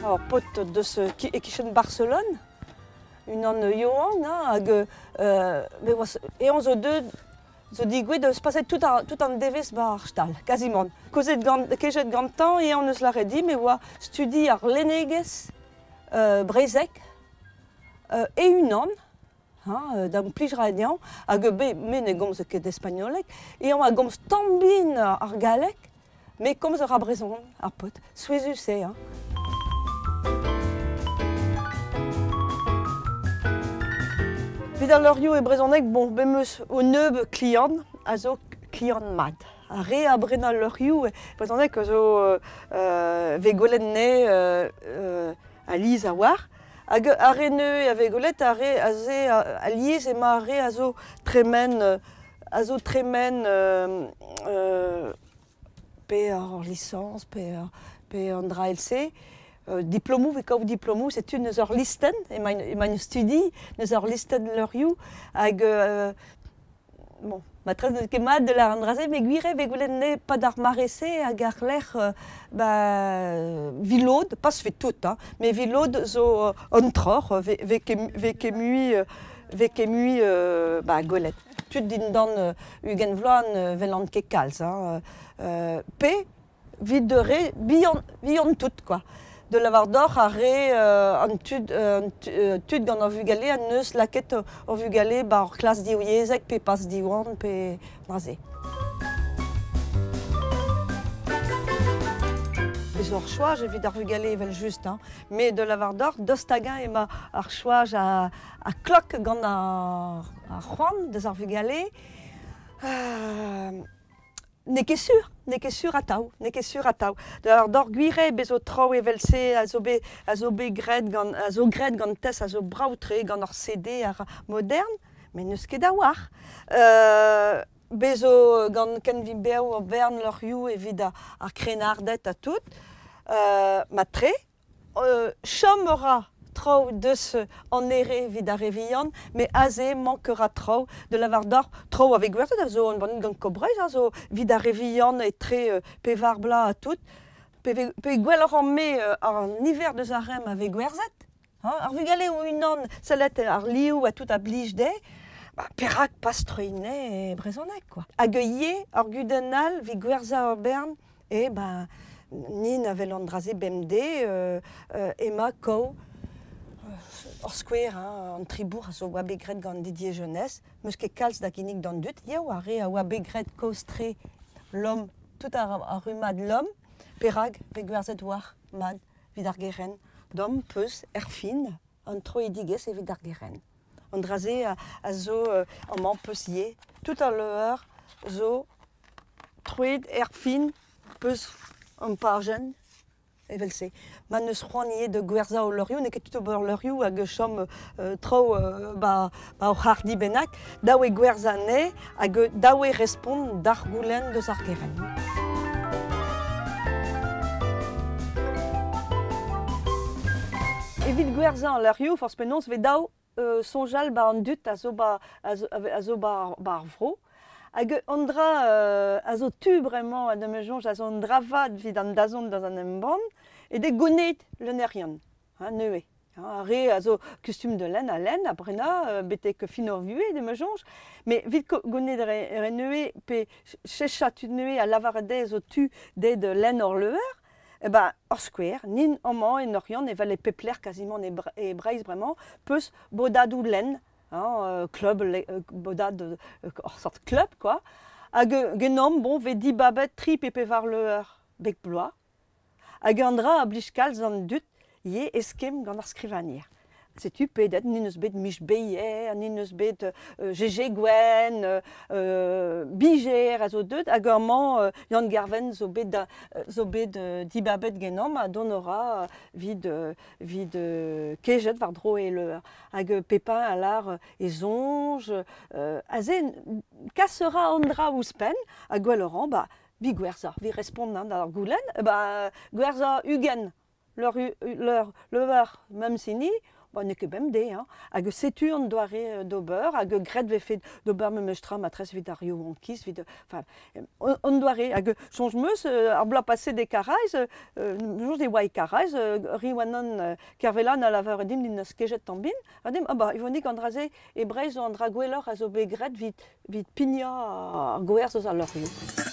Alors, pote de ce qui Barcelone, une an Johan, et on se deux. Je dis que de se passer tout en devis bar stal, quasiment. Causer de grand temps et on se l'a dit, mais moi, studie à Leneges, Brezek, et une an, dans plus radiant, à Gebé, mais ne gomme ce que d'espagnol, et on a gomme stambine à Galec, mais comme ce rabraison, à pot, suis c'est, hein. Vidal Loriot et Brezonek, bon, bemus au neub client, azo client mad. Arrêt à Brenal Loriot et Brezonek, azo vegolenne à Lise à war. Arrêt neu et à vegolette, arrêt azé à Lise et ma arrêt azo tremen, p en licence, p en dra LC. Diplôme ou diplôme, c'est une heure listen et ma studie, une heure listen Loriot avec bon, ma très de la rendrasée, mais guiré vegolenne pas d'armaressé à garler vilode, pas se fait tout, hein, mais vilode zo ontror vekemui golette. Tout din dan ugen vloan velant ke calz, hein, p videre bion tout quoi. De l'avoir d'or arrêt en tud gant an vugale, an neus laket an vugale bar classe diouiezek, pe pas diouan, pe razé. Les hors choix, j'ai vu d'ar vugale vel juste, hein, mais de l'avoir d'or, d'ostagan et ma ar choix à cloc gant a Juan, des ar vugale. N'est que sûr à tau. D'or guire bezo trau e velse azo gred gant tes azo brautre gant or CD ar moderne, mais neus ket da war. Bezo gant ken vi beo o bern Loriot evit ar krenardet a tout. Matre, chomera trop de ce en ere vid a revion, mais azé manquera trop de l'avoir d'or trop avec Guerzet, azo on bon gant cobrez, azo vid a revion et très pevar bla à tout, pe gwell en mai en hiver de zarem avec Guerzet, ar vugale ou une an, salet ar liou à tout a blige de, perak pastroine et brezonek quoi. Agueillé, ar gudenal, vi Guerza Bern, et nin avel andrasé BMD, Emma Cow, hors square, en tribour, à oa begret gant Didier Jeunesse, meus ket kalz da ginig d'an dut, yeo arre a oa begret kostre l'homme, tout a rumad l'homme, perag, veguerzet war, mad, vid ar geren, d'homme, peus, erfin, an tro edigez e vid ar geren. Andrasé a zo, an man peus ye, tout a l'heure, zo, troed, erfin, peus, an pargen, evel se. Man eus c'hoanier de Guerza o Loriot, ne ket tout ober Loriot hag chom tro o hardi benak, daou e Guerza ne, hag daou e respond d'ar goulen deus ar geren. Evit Guerza an Loriot, force penons, ve daou sonjal an dut a zo bar vro. Hag andra a zo tu bremañ a demejonj a zo an dravad vid an dazon dans an emban, et de gonet le nerion, neue. Arre a zo kustum de laine a laine, a brena, bete ke fin ur vue demejonj, mais vid gonet re neue, pe chechat neue a lavarde zo tu de laine ur leur, hors square, nin amant et norion, et val e pepler quasiment e breiz bremañ, peus bodadou laine, club, bodad, sorte club, quoi. Hag genom, bon, ve di babet tri pepe var leur bec bloa. Hag andra a blij kalz an dut, ye eskem gant ar skrivanier. Setu pedet, nin eus bet mich beyer, nin eus bet GG Gwen, biger, a zo deut, hag amant Yann Garven zo bet di babet genom, a donora vid kejet var dro e leur. Hag pepin a lar e zonj, aze kassera andra ouspen, hag gwelleran, vi Guerza, vi respondant d'ar goulen, Guerza ugen, leur même sini, ba ne ket bem de, hag setu an doare d'ober, hag gret ve fet d'ober me meustra matres vid ar rio an kiz, enfin, an doare, hag sonj meus, ar bla pase de karaiz, jonj de oai karaiz, riwanan kervelan a lavar dim din eus kejet tambin, adim, ivonik an draze e breiz an dra gwelloc'h a zo begret vid pigna ar gwerzh eus ar rio.